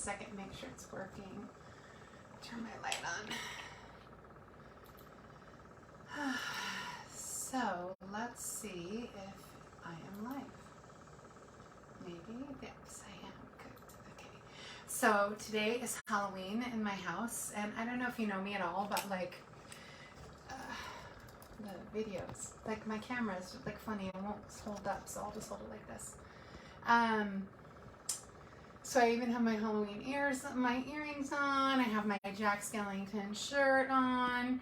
second, make sure it's working. Turn my light on. So let's see if I am live. Maybe, yes, I am. Good. Okay. So today is Halloween in my house, and I don't know if you know me at all, but like the videos, like my camera is like funny, it won't hold up, so I'll just hold it like this. So I even have my Halloween my earrings on. I have my Jack Skellington shirt on.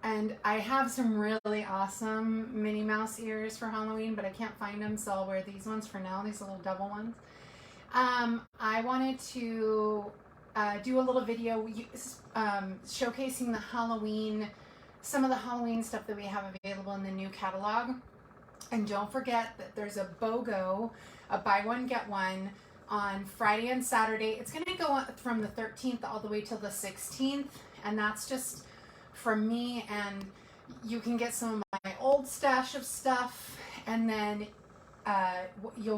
And I have some really awesome Minnie Mouse ears for Halloween, but I can't find them, so I'll wear these ones for now, these little double ones. I wanted to do a little video showcasing the some of the Halloween stuff that we have available in the new catalog. And don't forget that there's a BOGO, a buy one, get one, on Friday and Saturday. It's going to go from the 13th all the way till the 16th. And that's just from me. And you can get some of my old stash of stuff. And then you'll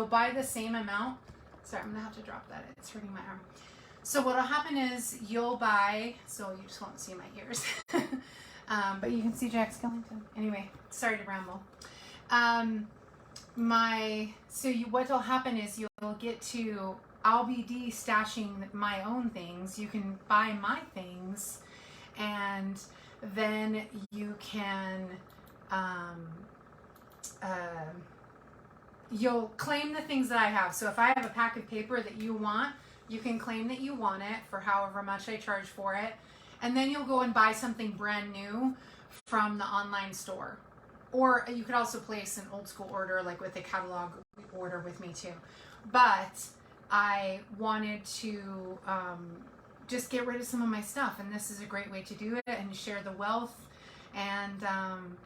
buy the same amount. Sorry, I'm going to have to drop that. It's hurting my arm. So what'll happen is you'll buy, so you just won't see my ears. But you can see Jack Skellington. Anyway, sorry to ramble. What'll happen is you'll get to, I'll be de-stashing my own things. You can buy my things, and then you can, you'll claim the things that I have. So if I have a pack of paper that you want, you can claim that you want it for however much I charge for it. And then you'll go and buy something brand new from the online store. Or you could also place an old school order, like with a catalog order with me too. But I wanted to just get rid of some of my stuff. And this is a great way to do it and share the wealth. And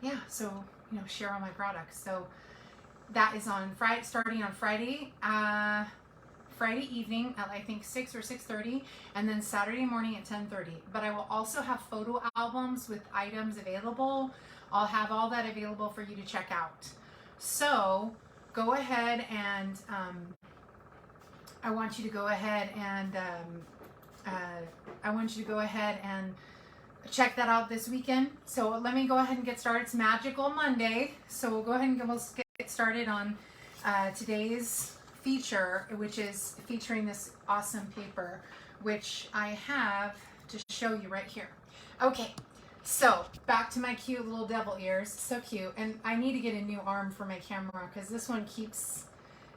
yeah, so, share all my products. So that is on Friday, starting on Friday. Friday evening at I think 6 or 6:30, and then Saturday morning at 10:30. But I will also have photo albums with items available. I'll have all that available for you to check out. So go ahead and I want you to go ahead and check that out this weekend. So let me go ahead and get started. It's Magical Monday, so we'll go ahead and get started on today's feature, which is featuring this awesome paper, which I have to show you right here. Okay, so back to my cute little devil ears. So cute. And I need to get a new arm for my camera because this one keeps,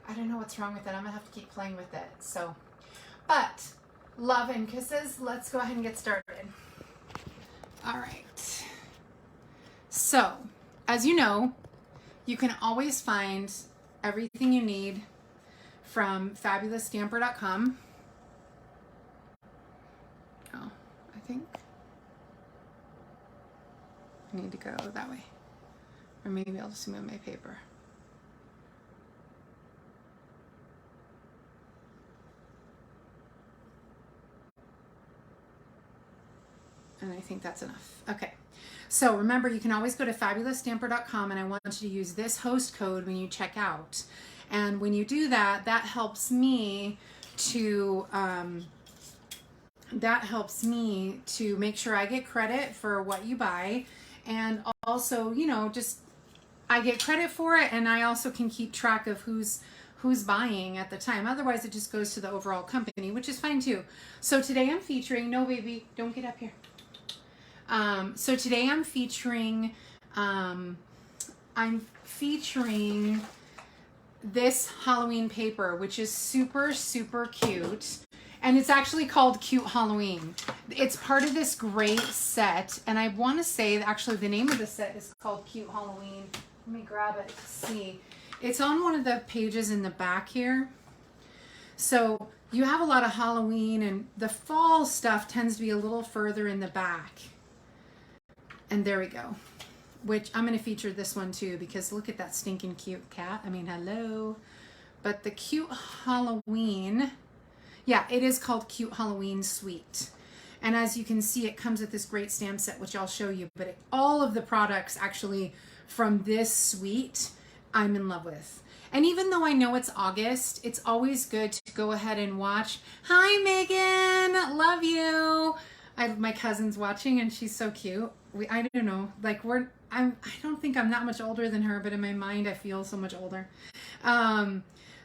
I don't know what's wrong with it. I'm gonna have to keep playing with it. So, but love and kisses. Let's go ahead and get started. All right. So, as you know, you can always find everything you need from FabulousStamper.com. Oh, I think I need to go that way. Or maybe I'll just move my paper. And I think that's enough. Okay. So remember, you can always go to FabulousStamper.com, and I want you to use this host code when you check out. And when you do that, that helps me to make sure I get credit for what you buy, and also, just I get credit for it, and I also can keep track of who's buying at the time. Otherwise, it just goes to the overall company, which is fine too. So today I'm featuring, no baby, don't get up here. So today I'm featuring this Halloween paper, which is super, super cute. And it's actually called Cute Halloween. It's part of this great set. And I want to say, actually, the name of the set is called Cute Halloween. Let me grab it to see. It's on one of the pages in the back here. So you have a lot of Halloween, and the fall stuff tends to be a little further in the back. And there we go. Which I'm going to feature this one too, because look at that stinking cute cat. I mean, hello. But the Cute Halloween, yeah, it is called Cute Halloween Suite. And as you can see, it comes with this great stamp set, which I'll show you. But all of the products actually from this suite, I'm in love with. And even though I know it's August, it's always good to go ahead and watch. Hi, Megan. Love you. My cousin's watching and she's so cute. I don't know, like I don't think I'm that much older than her, but in my mind I feel so much older.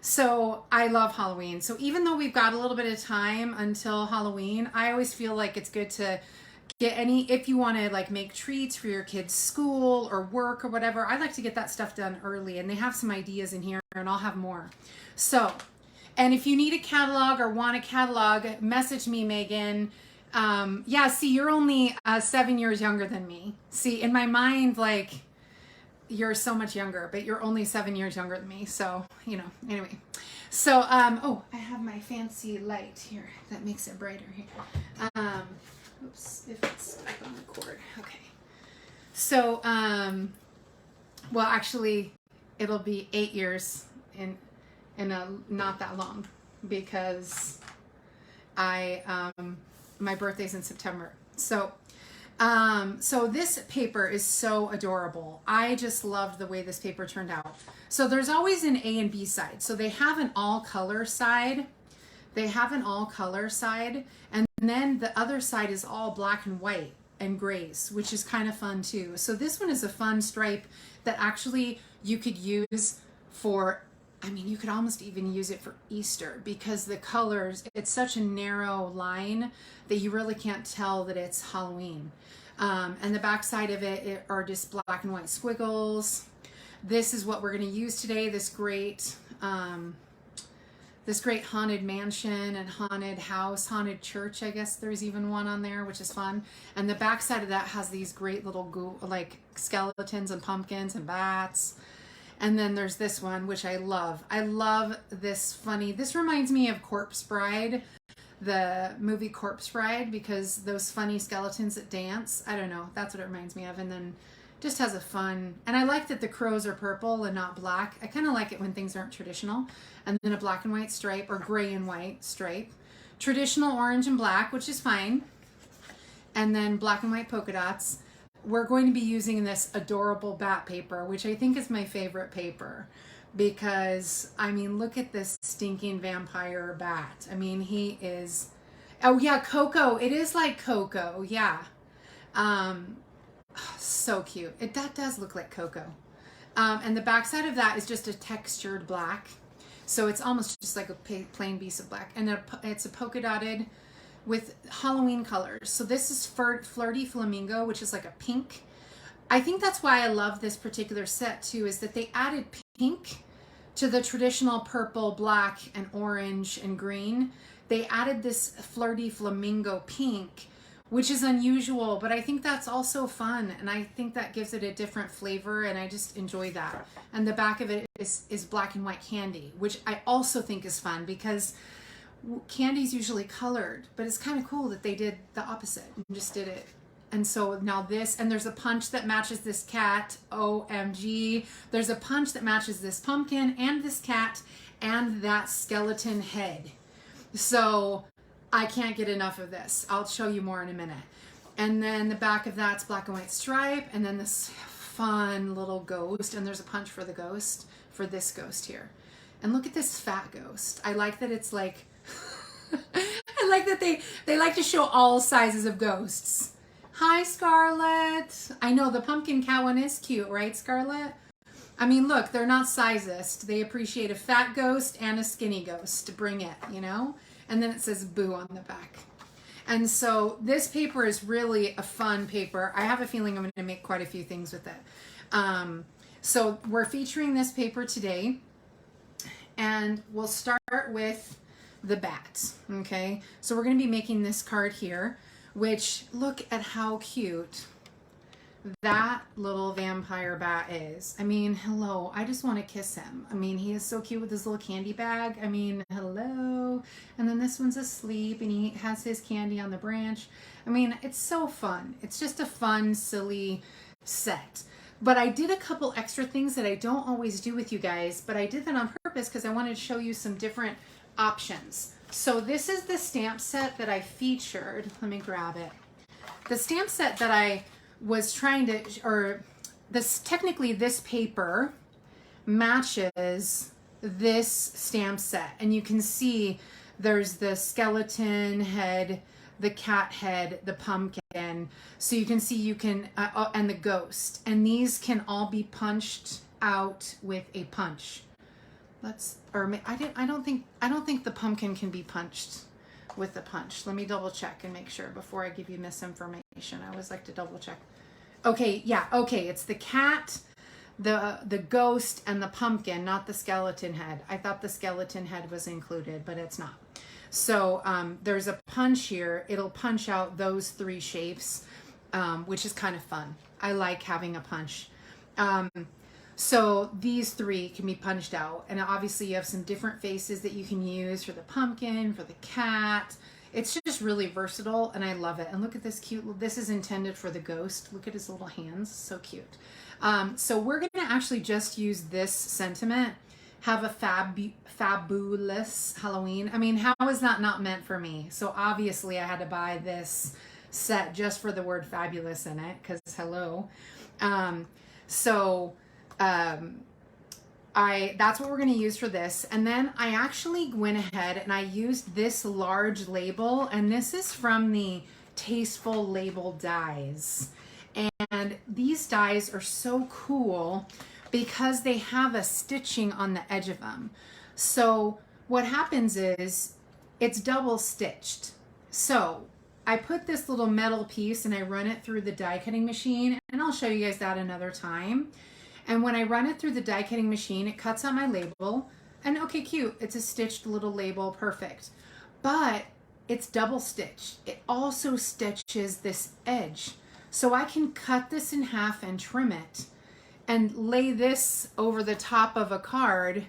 So I love Halloween. So even though we've got a little bit of time until Halloween, I always feel like it's good to get if you want to like make treats for your kids' school or work or whatever, I like to get that stuff done early, and they have some ideas in here and I'll have more. So, and if you need a catalog or want a catalog, message me, Megan. Yeah, see, you're only 7 years younger than me. See, in my mind, like, you're so much younger, but you're only 7 years younger than me. So, you know, anyway. So, oh, I have my fancy light here that makes it brighter here. Oops, if it's stuck on the cord. Okay. So, well, actually, it'll be 8 years in not that long, because my birthday's in September. So, so this paper is so adorable. I just loved the way this paper turned out. So there's always an A and B side. So they have an all color side. And then the other side is all black and white and grays, which is kind of fun too. So this one is a fun stripe that actually you could use for, I mean, you could almost even use it for Easter, because the colors, it's such a narrow line that you really can't tell that it's Halloween. And the back side of it are just black and white squiggles. This is what we're going to use today, this great haunted mansion and haunted house, haunted church, I guess there's even one on there, which is fun. And the back side of that has these great little like skeletons and pumpkins and bats. And then there's this one, which I love. I love this this reminds me of Corpse Bride, the movie Corpse Bride, because those funny skeletons that dance, I don't know, that's what it reminds me of. And then just has a fun, and I like that the crows are purple and not black. I kind of like it when things aren't traditional. And then a black and white stripe, or gray and white stripe. Traditional orange and black, which is fine. And then black and white polka dots. We're going to be using this adorable bat paper, which I think is my favorite paper, because, I mean, look at this stinking vampire bat. I mean, he is, oh yeah, Coco. It is like Coco, yeah. So cute. That does look like Coco. And the back side of that is just a textured black. So it's almost just like a plain piece of black. And it's a polka dotted with Halloween colors. So this is Flirty Flamingo, which is like a pink. I think that's why I love this particular set too, is that they added pink to the traditional purple, black, and orange and green. They added this Flirty Flamingo pink, which is unusual, but I think that's also fun, and I think that gives it a different flavor, and I just enjoy that. And the back of it is black and white candy, which I also think is fun, because candy's usually colored, but it's kind of cool that they did the opposite and just did it. And so now this, and there's a punch that matches this cat, OMG. There's a punch that matches this pumpkin and this cat and that skeleton head. So I can't get enough of this. I'll show you more in a minute. And then the back of that's black and white stripe, and then this fun little ghost, and there's a punch for the ghost, for this ghost here. And look at this fat ghost. I like that it's like, I like that they like to show all sizes of ghosts. Hi, Scarlett. I know the pumpkin cat one is cute, right, Scarlett? I mean, look, they're not sizist. They appreciate a fat ghost and a skinny ghost. Bring it, you know? And then it says boo on the back. And so this paper is really a fun paper. I have a feeling I'm going to make quite a few things with it. So we're featuring this paper today, and we'll start with the bat. Okay, so we're going to be making this card here, which, look at how cute that little vampire bat is. I mean, hello, I just want to kiss him. I mean, he is so cute with his little candy bag. I mean, hello. And then this one's asleep and he has his candy on the branch. I mean, it's so fun. It's just a fun, silly set. But I did a couple extra things that I don't always do with you guys, but I did that on purpose because I wanted to show you some different options. So this is the stamp set that I featured. Let me grab it. The stamp set that I was trying to, or this, technically this paper matches this stamp set. And you can see there's the skeleton head, the cat head, the pumpkin. So you can see you can, and the ghost. And these can all be punched out with a punch. I don't think the pumpkin can be punched with the punch. Let me double check and make sure before I give you misinformation. I always like to double check. Okay, yeah, okay, it's the cat, the ghost, and the pumpkin, not the skeleton head. I thought the skeleton head was included, but it's not. So there's a punch here. It'll punch out those three shapes, which is kind of fun. I like having a punch. So these three can be punched out, and obviously you have some different faces that you can use for the pumpkin, for the cat. It's just really versatile, and I love it. And look at this cute, this is intended for the ghost. Look at his little hands, so cute. So we're gonna actually just use this sentiment, have a fabulous Halloween. I mean, how is that not meant for me? So obviously I had to buy this set just for the word fabulous in it, because hello. That's what we're going to use for this. And then I actually went ahead and I used this large label, and this is from the Tasteful Label dies. And these dies are so cool because they have a stitching on the edge of them. So what happens is it's double stitched. So I put this little metal piece and I run it through the die cutting machine, and I'll show you guys that another time. And when I run it through the die cutting machine, it cuts out my label, and okay, cute, it's a stitched little label, perfect. But it's double stitched. It also stitches this edge. So I can cut this in half and trim it and lay this over the top of a card.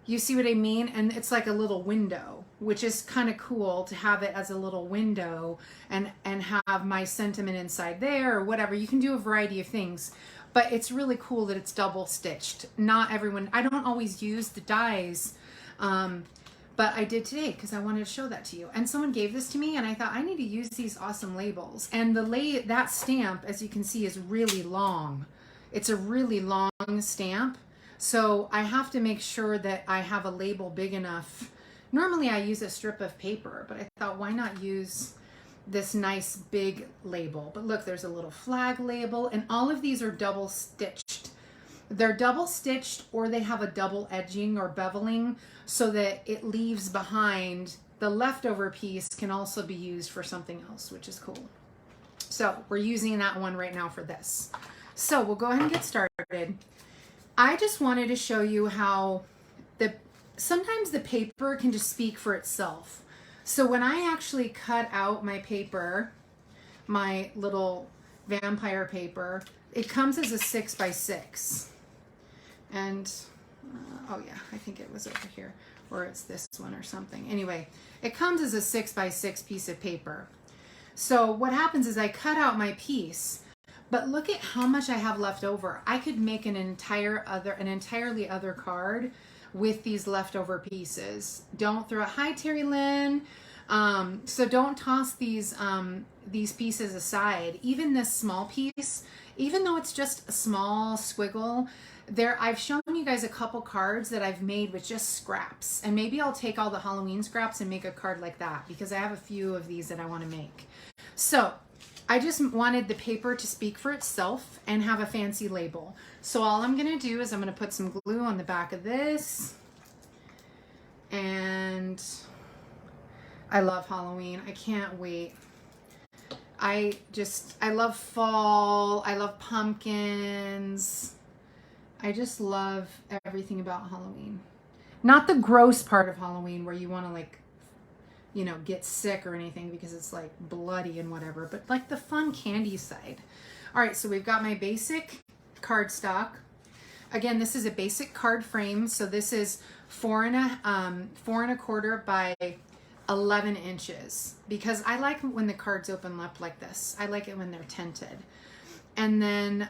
You see what I mean? And it's like a little window, which is kind of cool to have it as a little window and have my sentiment inside there or whatever. You can do a variety of things. But it's really cool that it's double stitched. Not everyone, I don't always use the dies, but I did today because I wanted to show that to you. And someone gave this to me and I thought I need to use these awesome labels. And that stamp, as you can see, is really long. It's a really long stamp. So I have to make sure that I have a label big enough. Normally I use a strip of paper, but I thought why not use this nice big label. But look, there's a little flag label, and all of these are double stitched. They're double stitched, or they have a double edging or beveling so that it leaves behind. The leftover piece can also be used for something else, which is cool. So we're using that one right now for this. So we'll go ahead and get started. I just wanted to show you how sometimes the paper can just speak for itself. So when I actually cut out my paper, my little vampire paper, it comes as a 6x6. And, oh yeah, I think it was over here, or it's this one or something. Anyway, it comes as a 6x6 piece of paper. So what happens is I cut out my piece, but look at how much I have left over. I could make an entirely other card with these leftover pieces. Don't throw it. Hi, Terry Lynn. So don't toss these pieces aside. Even this small piece, even though it's just a small squiggle, I've shown you guys a couple cards that I've made with just scraps. And maybe I'll take all the Halloween scraps and make a card like that because I have a few of these that I want to make. So I just wanted the paper to speak for itself and have a fancy label. So all I'm going to do is I'm going to put some glue on the back of this. And I love Halloween. I can't wait. I love fall. I love pumpkins. I just love everything about Halloween. Not the gross part of Halloween where you want to get sick or anything because it's like bloody and whatever, but like the fun candy side. All right, so we've got my basic cardstock. Again, this is a basic card frame. So this is 4 1/4 by 11 inches because I like when the cards open up like this. I like it when they're tinted. And then,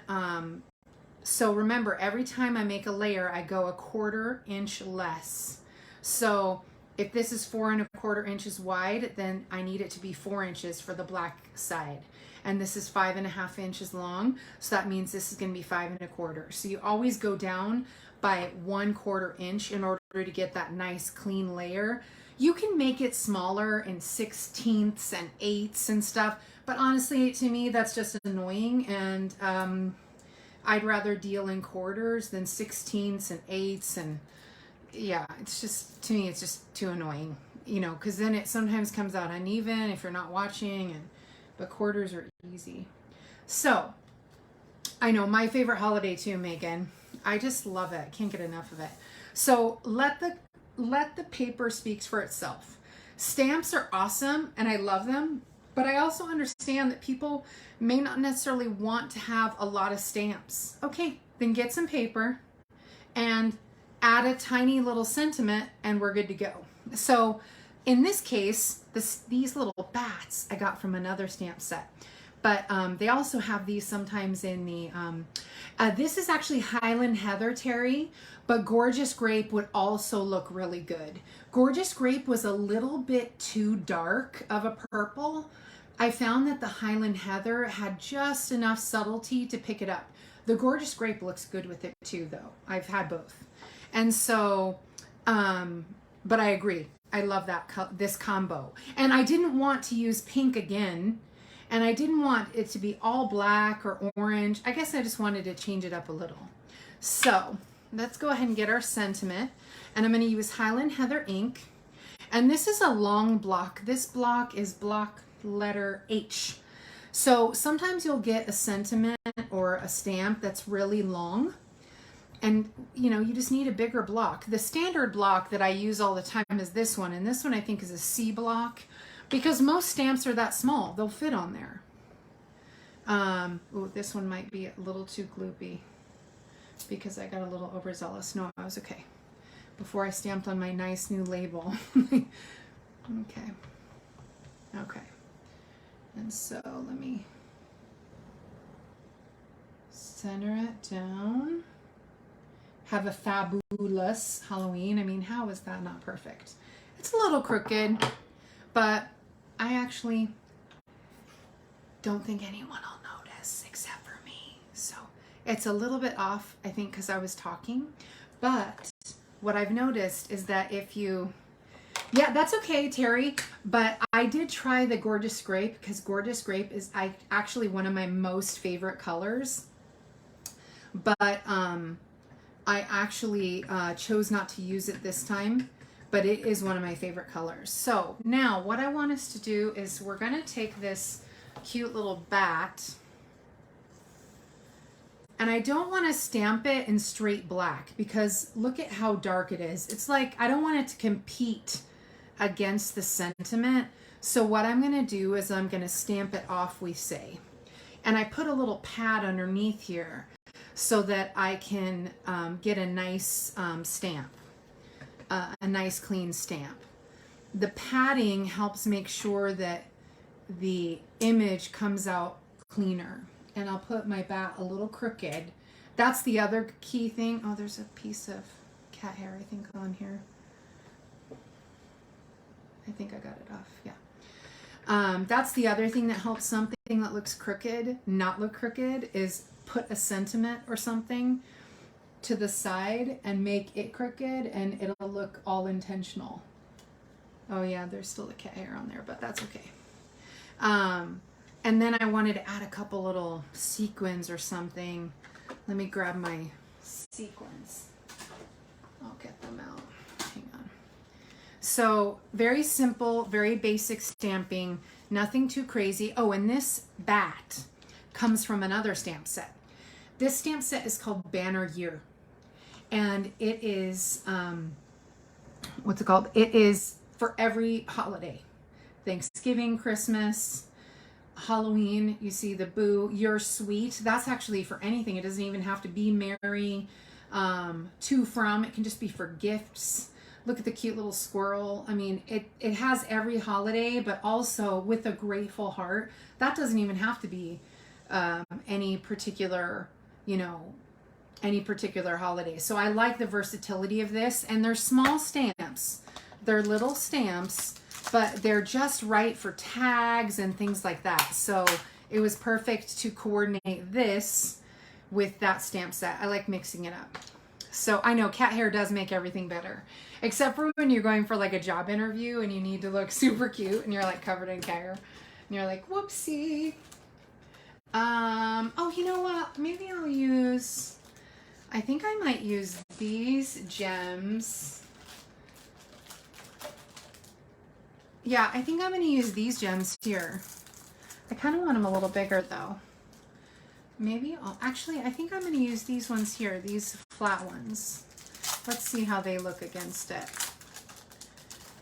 so remember, every time I make a layer, I go 1/4 inch less. So if this is 4 1/4 inches wide, then I need it to be 4 inches for the black side. And this is 5 1/2 inches long. So that means this is going to be 5 1/4. So you always go down by 1/4 inch in order to get that nice clean layer. You can make it smaller in 16ths and 8ths and stuff, but honestly, to me, that's just annoying, and I'd rather deal in quarters than 16ths and 8ths, and yeah, it's just, to me, it's just too annoying, you know, because then it sometimes comes out uneven if you're not watching, but quarters are easy. So, I know, my favorite holiday too, Megan. I just love it. I can't get enough of it. So let the paper speak for itself. Stamps are awesome and I love them, but I also understand that people may not necessarily want to have a lot of stamps. Okay, then get some paper and add a tiny little sentiment and we're good to go. So in this case, these little bats I got from another stamp set. But they also have these sometimes in the, this is actually Highland Heather Terry, but Gorgeous Grape would also look really good. Gorgeous Grape was a little bit too dark of a purple. I found that the Highland Heather had just enough subtlety to pick it up. The Gorgeous Grape looks good with it too, though. I've had both. And so, but I agree. I love this combo. And I didn't want to use pink again. And I didn't want it to be all black or orange. I guess I just wanted to change it up a little. So let's go ahead and get our sentiment. And I'm going to use Highland Heather ink. And this is a long block. This block is block letter H. So sometimes you'll get a sentiment or a stamp that's really long. And, you know, you just need a bigger block. The standard block that I use all the time is this one. And this one I think is a C block. Because most stamps are that small. They'll fit on there. Ooh, this one might be a little too gloopy because I got a little overzealous. No, I was okay. Before I stamped on my nice new label. Okay. Okay. And so let me center it down. Have a fabulous Halloween. I mean, how is that not perfect? It's a little crooked, but I actually don't think anyone will notice except for me. So it's a little bit off, I think, because I was talking. But what I've noticed is that if you, yeah, that's okay, Terry. But I did try the Gorgeous Grape because Gorgeous Grape is actually one of my most favorite colors. But I actually chose not to use it this time. But it is one of my favorite colors. So now what I want us to do is we're going to take this cute little bat. And I don't want to stamp it in straight black because look at how dark it is. It's like I don't want it to compete against the sentiment. So what I'm going to do is I'm going to stamp it off, we say. And I put a little pad underneath here so that I can get a nice stamp. A nice clean stamp. The padding helps make sure that the image comes out cleaner. And I'll put my bat a little crooked. That's the other key thing. Oh, there's a piece of cat hair, I think, on here. I think I got it off, yeah. That's the other thing that helps something that looks crooked not look crooked is put a sentiment or something to the side and make it crooked and it'll look all intentional. Oh yeah, there's still the cat hair on there, but that's okay. And then I wanted to add a couple little sequins or something. Let me grab my sequins. I'll get them out. Hang on. So very simple, very basic stamping, nothing too crazy. Oh, and this bat comes from another stamp set. This stamp set is called Banner Year. And it is, what's it called? It is for every holiday. Thanksgiving, Christmas, Halloween. You see the boo, you're sweet. That's actually for anything. It doesn't even have to be merry, to, from. It can just be for gifts. Look at the cute little squirrel. I mean, it has every holiday, but also with a grateful heart. That doesn't even have to be any particular, you know, any particular holiday. So I like the versatility of this, and they're small stamps. They're little stamps, but they're just right for tags and things like that. So it was perfect to coordinate this with that stamp set. I like mixing it up. So I know cat hair does make everything better, except for when you're going for like a job interview and you need to look super cute and you're like covered in cat hair and you're like, whoopsie. Oh, you know what? Maybe I'll use, I think I might use these gems. Yeah, I think I'm going to use these gems here. I kind of want them a little bigger though. Maybe I'll, actually, I think I'm going to use these ones here, these flat ones. Let's see how they look against it.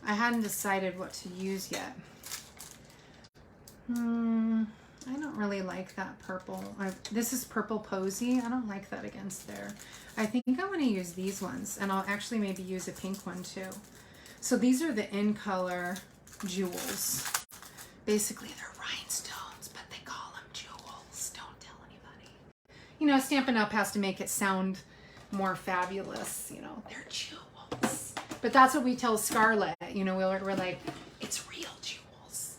I hadn't decided what to use yet. I don't really like that purple. This is Purple Posy. I don't like that against there. I think I'm going to use these ones, and I'll actually maybe use a pink one too. So these are the in color jewels. Basically, they're rhinestones, but they call them jewels. Don't tell anybody. You know, Stampin' Up! Has to make it sound more fabulous. You know, they're jewels. But that's what we tell Scarlett. You know, we're like, it's real jewels.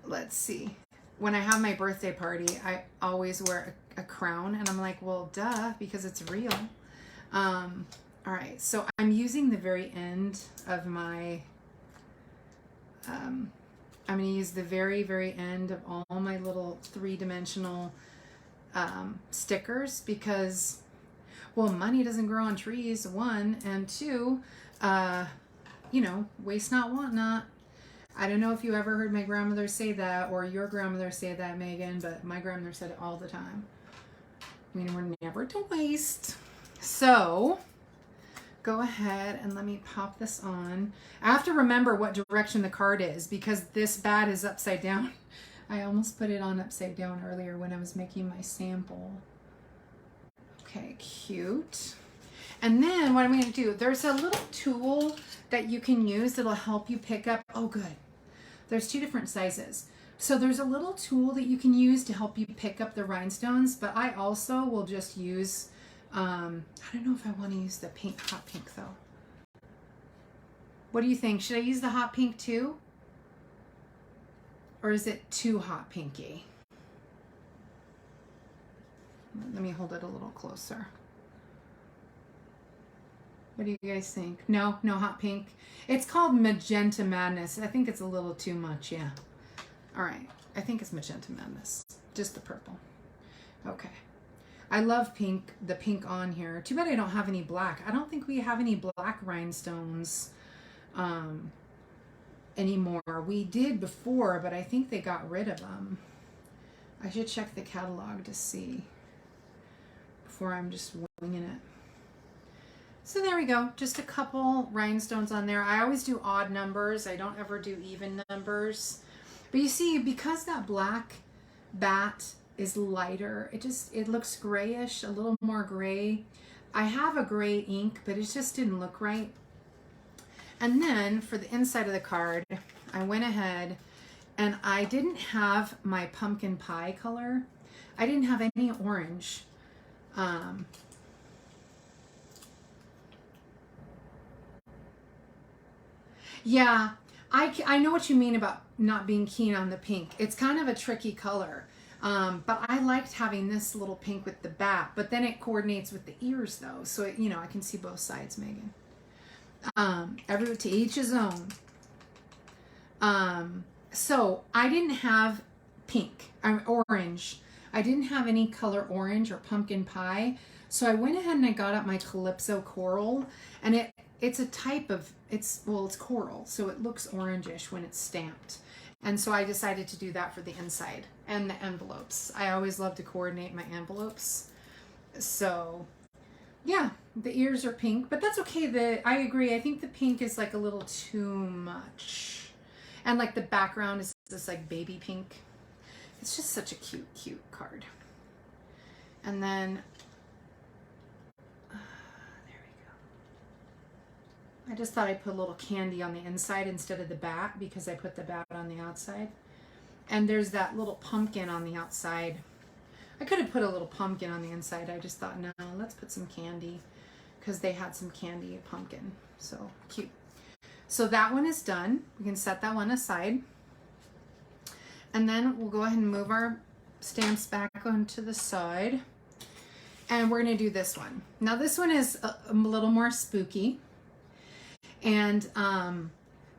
Let's see. When I have my birthday party, I always wear a crown, and I'm like, well, duh, because it's real. All right, so I'm using the very end of my, I'm going to use the very, very end of all my little three-dimensional stickers because, well, money doesn't grow on trees, one, and two, you know, waste not, want not. I don't know if you ever heard my grandmother say that or your grandmother say that, Megan, but my grandmother said it all the time. I mean, we're never to waste. So go ahead and let me pop this on. I have to remember what direction the card is because this bat is upside down. I almost put it on upside down earlier when I was making my sample. Okay, cute. And then what I'm going to do, there's a little tool that you can use that'll help you pick up. Oh, good. There's two different sizes. So there's a little tool that you can use to help you pick up the rhinestones, but I also will just use, I don't know if I want to use the pink, hot pink though. What do you think? Should I use the hot pink too? Or is it too hot pinky? Let me hold it a little closer. What do you guys think? No, no hot pink. It's called Magenta Madness. I think it's a little too much, yeah. All right, I think it's Magenta Madness. Just the purple. Okay. I love pink, the pink on here. Too bad I don't have any black. I don't think we have any black rhinestones anymore. We did before, but I think they got rid of them. I should check the catalog to see before I'm just winging it. So there we go, just a couple rhinestones on there. I always do odd numbers. I don't ever do even numbers. But you see, because that black bat is lighter, it looks grayish, a little more gray. I have a gray ink, but it just didn't look right. And then for the inside of the card, I went ahead and I didn't have my pumpkin pie color. I didn't have any orange. Yeah, I know what you mean about not being keen on the pink. It's kind of a tricky color. But I liked having this little pink with the bat, but then it coordinates with the ears though. So, you know, I can see both sides, Megan. Everyone to each his own. So I didn't have pink, orange. I didn't have any color orange or pumpkin pie. So I went ahead and I got out my Calypso Coral, and it's a type of, it's coral, so it looks orangish when it's stamped. And so I decided to do that for the inside and the envelopes. I always love to coordinate my envelopes. So yeah, the ears are pink, but that's okay. I agree. I think the pink is like a little too much. And like the background is this like baby pink. It's just such a cute, cute card. And then I just thought I'd put a little candy on the inside instead of the bat because I put the bat on the outside. And there's that little pumpkin on the outside. I could have put a little pumpkin on the inside. I just thought, no, let's put some candy because they had some candy pumpkin. So cute. So that one is done. We can set that one aside. And then we'll go ahead and move our stamps back onto the side. And we're gonna do this one. Now this one is a little more spooky. And,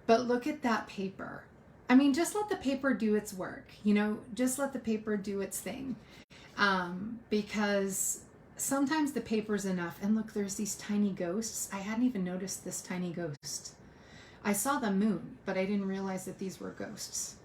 but look at that paper. I mean, just let the paper do its work, you know, just let the paper do its thing. Because sometimes the paper's enough. And look, there's these tiny ghosts. I hadn't even noticed this tiny ghost. I saw the moon, but I didn't realize that these were ghosts.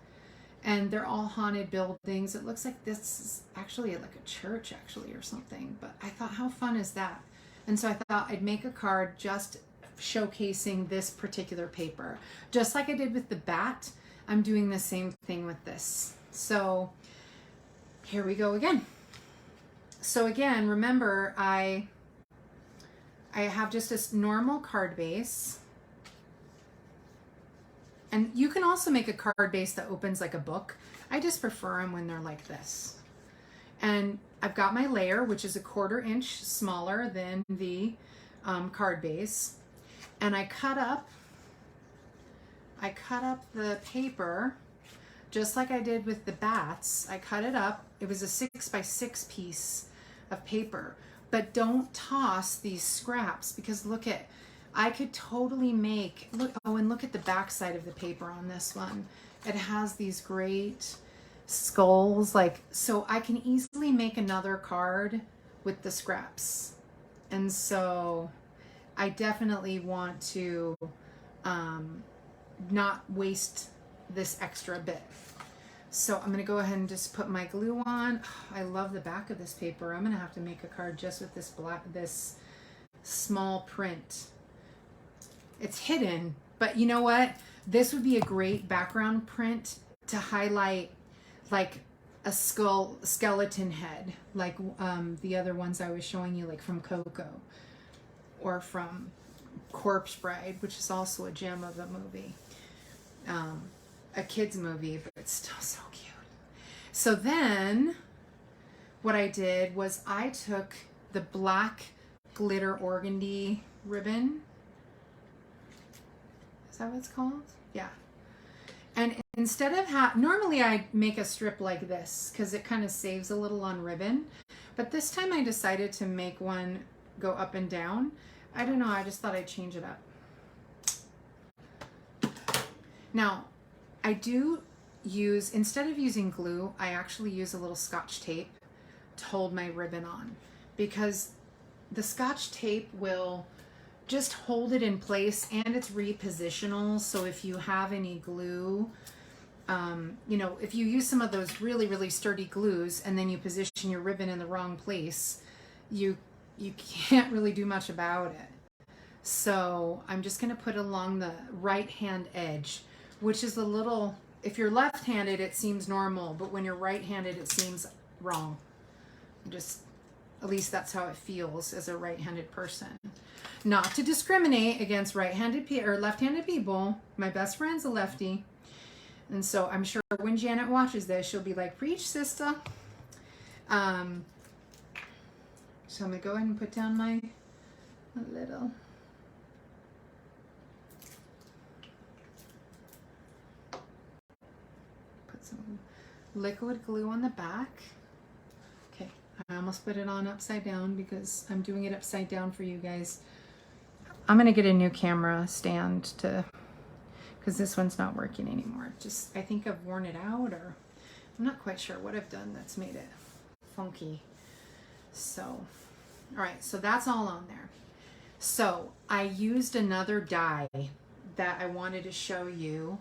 And they're all haunted buildings. It looks like this is actually like a church actually or something. But I thought, how fun is that? And so I thought I'd make a card just showcasing this particular paper. Just like I did with the bat, I'm doing the same thing with this. So here we go again. So again, remember I have just a normal card base. And you can also make a card base that opens like a book. I just prefer them when they're like this. And I've got my layer, which is 1/4 inch smaller than the card base. And I cut up the paper just like I did with the bats. I cut it up. It was a 6x6 piece of paper. But don't toss these scraps, because look at, I could totally make, look, oh, and look at the back side of the paper on this one. It has these great skulls, like, so I can easily make another card with the scraps. And so I definitely want to not waste this extra bit. So I'm going to go ahead and just put my glue on. Oh, I love the back of this paper. I'm going to have to make a card just with this small print. It's hidden, but you know what? This would be a great background print to highlight like a skeleton head, like the other ones I was showing you, like from Coco or from Corpse Bride, which is also a gem of a movie, a kid's movie, but it's still so cute. So then what I did was I took the black glitter organdy ribbon. Is that what it's called? Yeah. And instead of normally I make a strip like this because it kind of saves a little on ribbon, but this time I decided to make one go up and down. I don't know, I just thought I'd change it up. Now, I do use, instead of using glue, I actually use a little Scotch tape to hold my ribbon on, because the Scotch tape will just hold it in place, and it's repositional. So if you have any glue, you know, if you use some of those really, really sturdy glues and then you position your ribbon in the wrong place, you can't really do much about it. So I'm just going to put along the right hand edge, which is a little, if you're left-handed, it seems normal, but when you're right-handed, it seems wrong. Just, at least that's how it feels as a right-handed person. Not to discriminate against right-handed or left-handed people. My best friend's a lefty. And so I'm sure when Janet watches this, she'll be like, preach, sister. So I'm going to go ahead and put down my little... Put some liquid glue on the back. Okay, I almost put it on upside down because I'm doing it upside down for you guys. I'm going to get a new camera stand to... because this one's not working anymore. Just, I think I've worn it out, or I'm not quite sure what I've done that's made it funky. So, all right, so that's all on there. So I used another die that I wanted to show you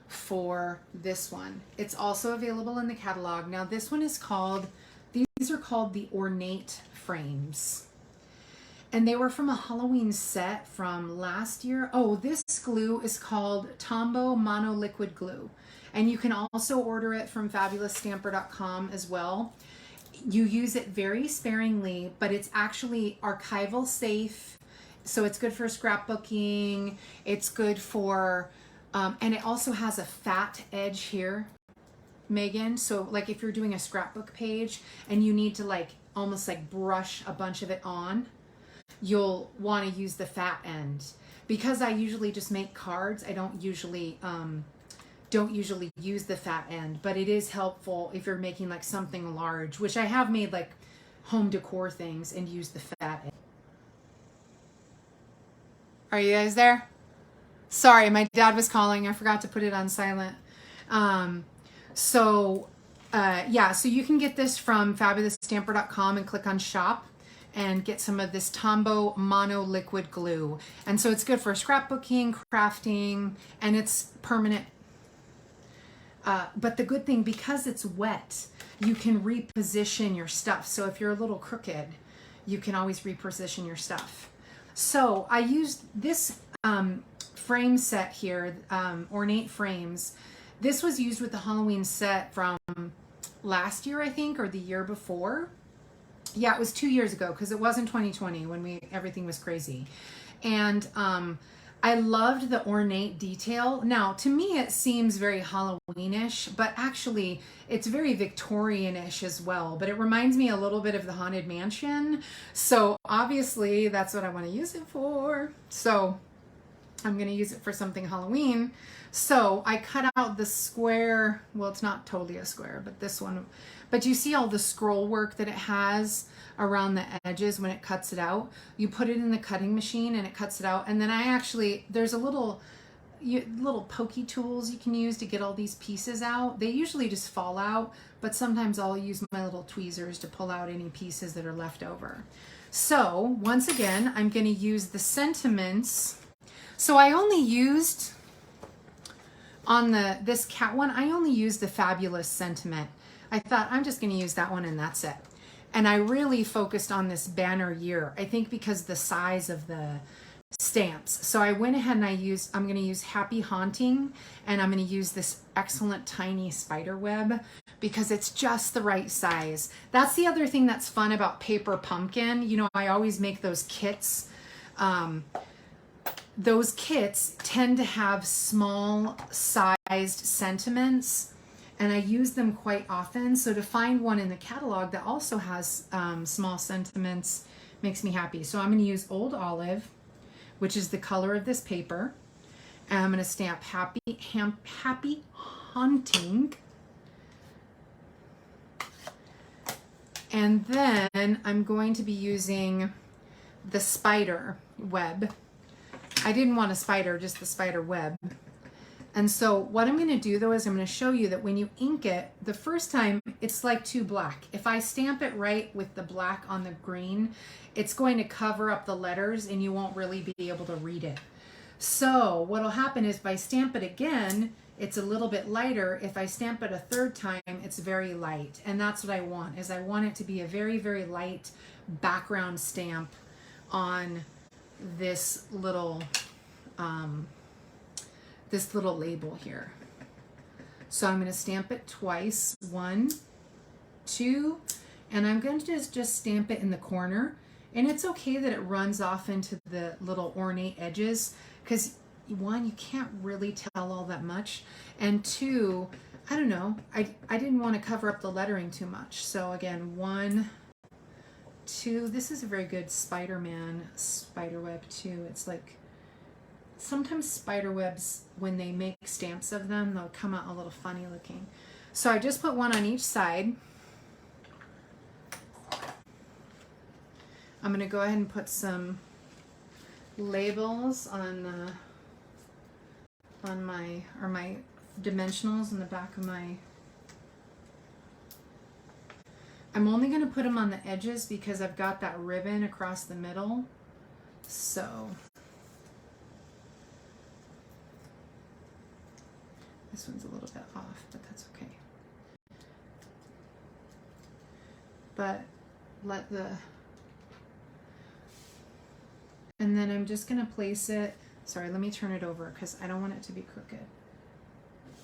for this one. It's also available in the catalog. Now this one is called, these are called the Ornate Frames. And they were from a Halloween set from last year. Oh, this glue is called Tombow Mono Liquid Glue. And you can also order it from FabulousStamper.com as well. You use it very sparingly, but it's actually archival safe. So it's good for scrapbooking. It's good for, and it also has a fat edge here, Megan. So like if you're doing a scrapbook page and you need to like almost like brush a bunch of it on, you'll want to use the fat end. Because I usually just make cards, I don't usually use the fat end, but it is helpful if you're making like something large, which I have made like home decor things and use the fat. Are you guys there? Sorry, my dad was calling. I forgot to put it on silent. So you can get this from fabulousstamper.com and click on shop and get some of this Tombow mono liquid glue. And so it's good for scrapbooking, crafting, and it's permanent. But the good thing, because it's wet, you can reposition your stuff. So if you're a little crooked, you can always reposition your stuff. So I used this frame set here, Ornate Frames. This was used with the Halloween set from last year, I think, or the year before. Yeah, it was 2 years ago, because it wasn't 2020 when everything was crazy. And I loved the ornate detail. Now, to me, it seems very Halloweenish, but actually, it's very Victorianish as well. But it reminds me a little bit of the Haunted Mansion. So obviously, that's what I want to use it for. So I'm going to use it for something Halloween. So I cut out the square. Well, it's not totally a square, but this one. But you see all the scroll work that it has around the edges when it cuts it out. You put it in the cutting machine and it cuts it out. And then there's a little pokey tools you can use to get all these pieces out. They usually just fall out, but sometimes I'll use my little tweezers to pull out any pieces that are left over. So once again, I'm going to use the sentiments. So I only used on this cat one, I only used the Fabulous sentiment. I thought I'm just going to use that one and that's it. And I really focused on this banner year, I think because the size of the stamps. So I went ahead and I'm going to use Happy Haunting, and I'm going to use this excellent tiny spider web because it's just the right size. That's the other thing that's fun about Paper Pumpkin. You know, I always make those kits. Those kits tend to have small sized sentiments, and I use them quite often. So to find one in the catalog that also has small sentiments makes me happy. So I'm going to use Old Olive, which is the color of this paper. And I'm going to stamp Happy Haunting. And then I'm going to be using the spider web. I didn't want a spider, just the spider web. And so what I'm going to do though is I'm going to show you that when you ink it, the first time it's like too black. If I stamp it right with the black on the green, it's going to cover up the letters and you won't really be able to read it. So what will happen is if I stamp it again, it's a little bit lighter. If I stamp it a third time, it's very light. And that's what I want, is I want it to be a very, very light background stamp on this little label here. So I'm going to stamp it twice, 1, 2, and I'm going to just stamp it in the corner. And it's okay that it runs off into the little ornate edges, because 1, you can't really tell all that much, and 2, I don't know, I didn't want to cover up the lettering too much. So again, 1, 2, this is a very good Spider-Man spiderweb too. It's like, sometimes spider webs, when they make stamps of them, they'll come out a little funny looking. So I just put 1 on each side. I'm going to go ahead and put some labels on my dimensionals in the back of my. I'm only going to put them on the edges because I've got that ribbon across the middle. So this one's a little bit off, but that's okay. But and then I'm just going to place it. Sorry, let me turn it over because I don't want it to be crooked.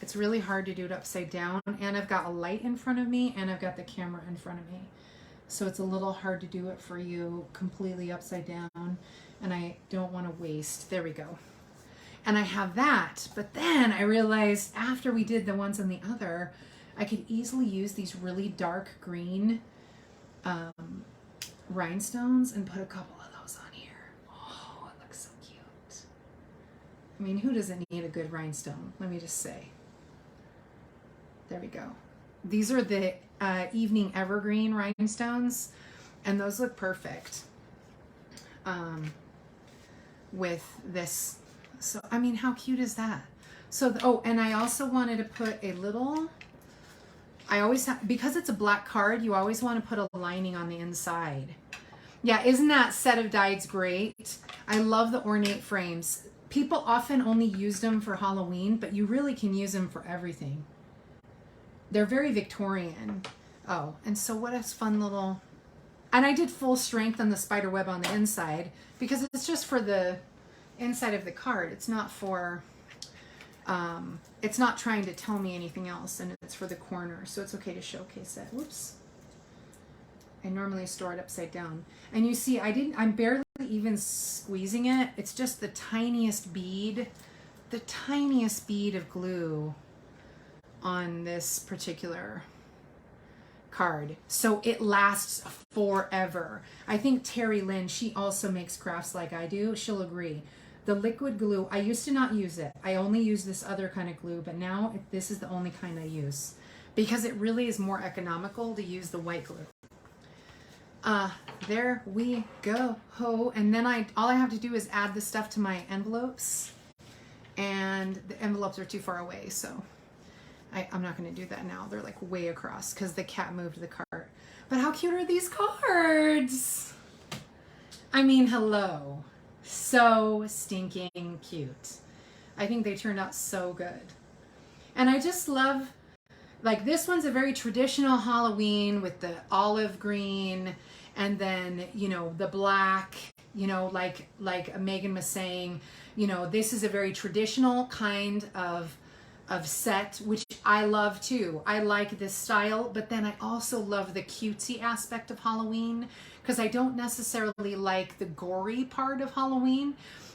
It's really hard to do it upside down, and I've got a light in front of me and I've got the camera in front of me. So it's a little hard to do it for you completely upside down, and I don't want to waste. There we go. And I have that, but then I realized after we did the ones on the other, I could easily use these really dark green rhinestones and put a couple of those on here. Oh, it looks so cute. I mean, who doesn't need a good rhinestone? Let me just say. There we go. These are the Evening Evergreen Rhinestones. And those look perfect with this. So, I mean, how cute is that? So, oh, and I also wanted to put a little, I always have, because it's a black card, you always want to put a lining on the inside. Yeah, isn't that set of dies great? I love the ornate frames. People often only use them for Halloween, but you really can use them for everything. They're very Victorian. Oh, and so what a fun little, and I did full strength on the spider web on the inside because it's just for the inside of the card. It's not for, it's not trying to tell me anything else, and it's for the corner, so it's okay to showcase it. Whoops. I normally store it upside down. And you see, I'm barely even squeezing it. It's just the tiniest bead of glue on this particular card. So it lasts forever. I think Terry Lynn, she also makes crafts like I do. She'll agree. The liquid glue, I used to not use it. I only use this other kind of glue, but now this is the only kind I use because it really is more economical to use the white glue. There we go. And then all I have to do is add the stuff to my envelopes, and the envelopes are too far away, so I'm not going to do that now. They're like way across because the cat moved the cart. But how cute are these cards? I mean, hello. So stinking cute. I think they turned out so good. And I just love, like, this one's a very traditional Halloween with the olive green and then, you know, the black, you know, like Megan was saying, you know, this is a very traditional kind of set, which I love too. I like this style, but then I also love the cutesy aspect of Halloween because I don't necessarily like the gory part of Halloween.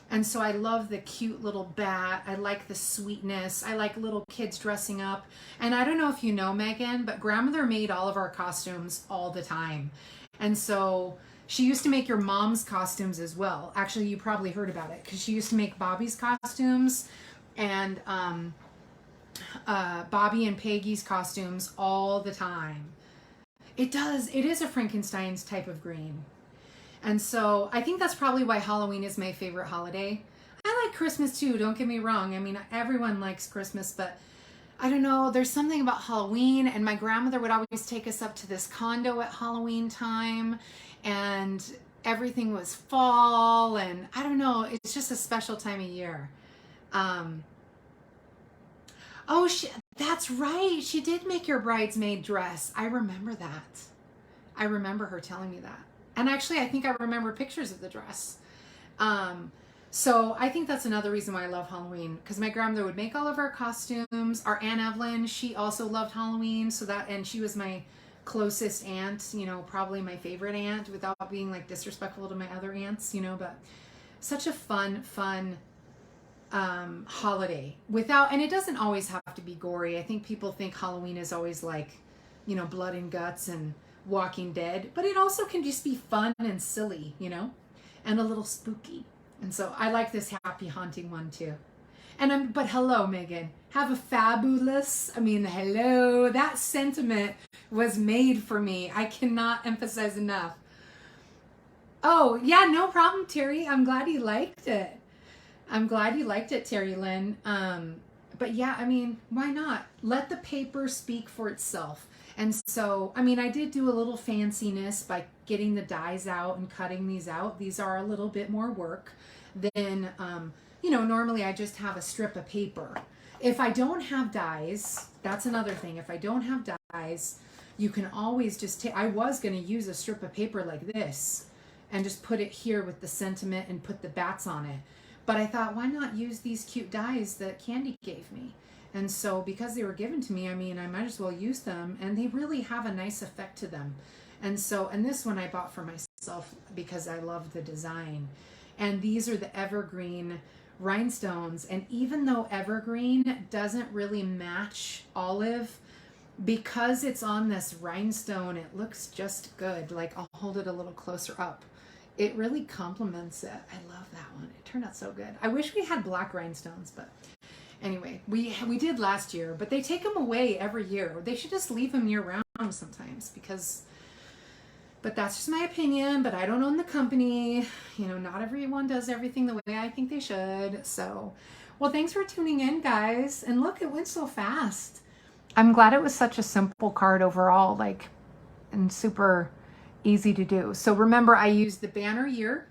And so I love the cute little bat. I like the sweetness. I like little kids dressing up. And I don't know if you know, Megan, but grandmother made all of our costumes all the time. And so she used to make your mom's costumes as well. Actually, you probably heard about it because she used to make Bobby's costumes and Bobby and Peggy's costumes all the time. It is a Frankenstein's type of green. And so I think that's probably why Halloween is my favorite holiday. I like Christmas too, don't get me wrong. I mean, everyone likes Christmas, but I don't know, there's something about Halloween, and my grandmother would always take us up to this condo at Halloween time, and everything was fall, and I don't know, it's just a special time of year. Oh, that's right. She did make your bridesmaid dress. I remember that. I remember her telling me that. And actually, I think I remember pictures of the dress. So I think that's another reason why I love Halloween, because my grandmother would make all of our costumes. Our Aunt Evelyn, she also loved Halloween, and she was my closest aunt, you know, probably my favorite aunt, without being like disrespectful to my other aunts, you know, but such a fun holiday and it doesn't always have to be gory. I think people think Halloween is always like, you know, blood and guts and Walking Dead, but it also can just be fun and silly, you know, and a little spooky. And so I like this happy haunting one too. But hello, Megan, have a fabulous, hello, that sentiment was made for me. I cannot emphasize enough. Oh yeah, no problem, Terry. I'm glad you liked it. Terry Lynn. But yeah, why not? Let the paper speak for itself. And so, I did do a little fanciness by getting the dies out and cutting these out. These are a little bit more work than, normally I just have a strip of paper. If I don't have dies, that's another thing. If I don't have dies, you can always just I was going to use a strip of paper like this and just put it here with the sentiment and put the bats on it. But I thought, why not use these cute dies that Candy gave me? And so because they were given to me, I might as well use them, and they really have a nice effect to them. And this one I bought for myself because I love the design. And these are the Evergreen Rhinestones. And even though Evergreen doesn't really match olive, because it's on this rhinestone, it looks just good. Like, I'll hold it a little closer up. It really complements it. I love that one. It turned out so good. I wish we had black rhinestones, but anyway, we did last year, but they take them away every year. They should just leave them year round sometimes, because But that's just my opinion, but I don't own the company. You know, not everyone does everything the way I think they should. So, well, thanks for tuning in, guys. And look, it went so fast. I'm glad it was such a simple card overall, like, and super easy to do. So remember, I used the banner year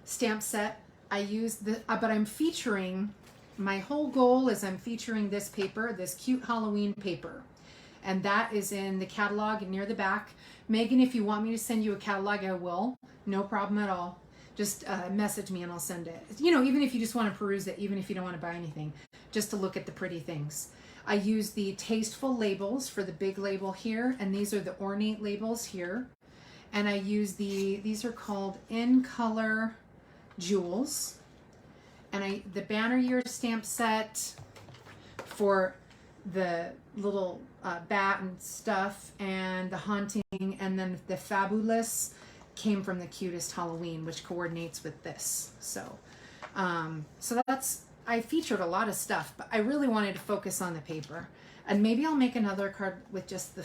stamp set. I used the, but I'm featuring, my whole goal is I'm featuring this paper, this Cute Halloween paper. And that is in the catalog near the back. Megan, if you want me to send you a catalog, I will. No problem at all. Just message me and I'll send it. You know, even if you just want to peruse it, even if you don't want to buy anything, just to look at the pretty things. I use the tasteful labels for the big label here, and these are the ornate labels here. And I use these are called In Color Jewels. And the banner year stamp set for the little bat and stuff, and the haunting, and then the fabulous came from the Cutest Halloween, which coordinates with this. So so that's, I featured a lot of stuff, but I really wanted to focus on the paper. And maybe I'll make another card with just the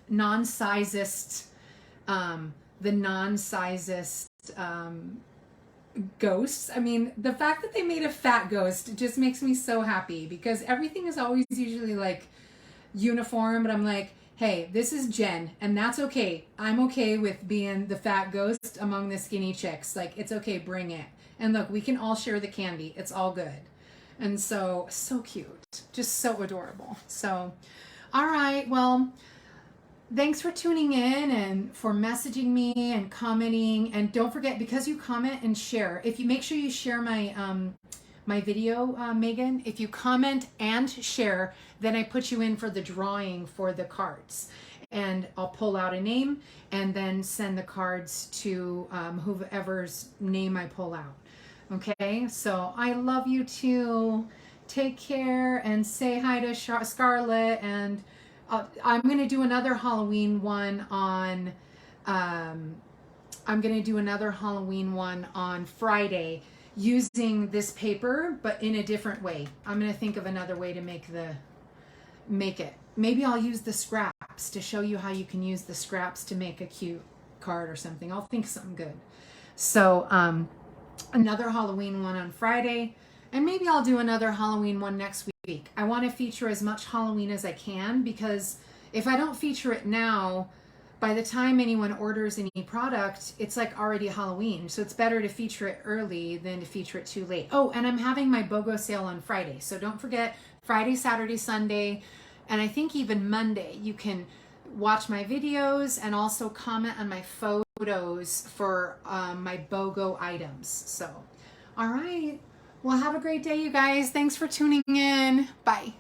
non-sizest ghosts. I mean, the fact that they made a fat ghost just makes me so happy, because everything is always usually like uniform, but I'm like, hey, this is Jen, and that's okay. I'm okay with being the fat ghost among the skinny chicks. Like, it's okay, bring it. And look, we can all share the candy. It's all good. And so cute. Just so adorable. So, all right, well, thanks for tuning in and for messaging me and commenting. And don't forget, because you comment and share, if you make sure you share my my video, Megan, if you comment and share, then I put you in for the drawing for the cards. And I'll pull out a name and then send the cards to whoever's name I pull out. Okay, so I love you too. Take care and say hi to Scarlett. And I'm going to do another Halloween one on Friday using this paper, but in a different way. I'm going to think of another way to make it. Maybe I'll use the scraps to show you how you can use the scraps to make a cute card or something. I'll think of something good. So another Halloween one on Friday, and maybe I'll do another Halloween one next week. I want to feature as much Halloween as I can, because if I don't feature it now, by the time anyone orders any product, it's like already Halloween. So it's better to feature it early than to feature it too late. Oh, and I'm having my BOGO sale on Friday. So don't forget, Friday, Saturday, Sunday, and I think even Monday, you can watch my videos and also comment on my photos for my BOGO items. So, all right. Well, have a great day, you guys. Thanks for tuning in. Bye.